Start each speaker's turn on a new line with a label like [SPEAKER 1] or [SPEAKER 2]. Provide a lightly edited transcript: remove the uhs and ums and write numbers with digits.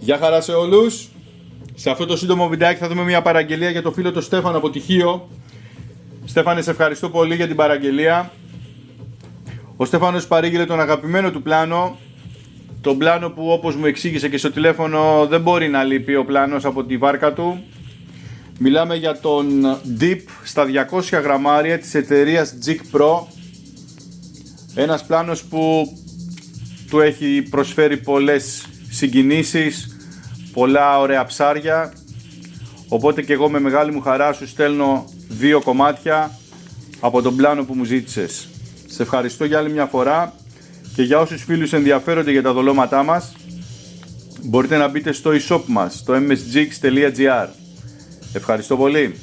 [SPEAKER 1] Γεια χαρά σε όλους. Σε αυτό το σύντομο βιντεάκι θα δούμε μια παραγγελία για το φίλο του Στέφανο από Τυχείο. Στέφανε, σε ευχαριστώ πολύ για την παραγγελία. Ο Στέφανος παρήγγειλε τον αγαπημένο του πλάνο. Τον πλάνο που, όπως μου εξήγησε και στο τηλέφωνο, δεν μπορεί να λείπει ο πλάνος από τη βάρκα του. Μιλάμε για τον Deep στα 200 γραμμάρια της εταιρείας Jig Pro. Ένας πλάνος που του έχει προσφέρει πολλές συγκινήσεις, πολλά ωραία ψάρια. Οπότε και εγώ με μεγάλη μου χαρά σου στέλνω 2 κομμάτια από τον πλάνο που μου ζήτησες. Σε ευχαριστώ για άλλη μια φορά και για όσους φίλους ενδιαφέρονται για τα δολώματά μας, μπορείτε να μπείτε στο e-shop μας, στο msjigs.gr. Ευχαριστώ πολύ.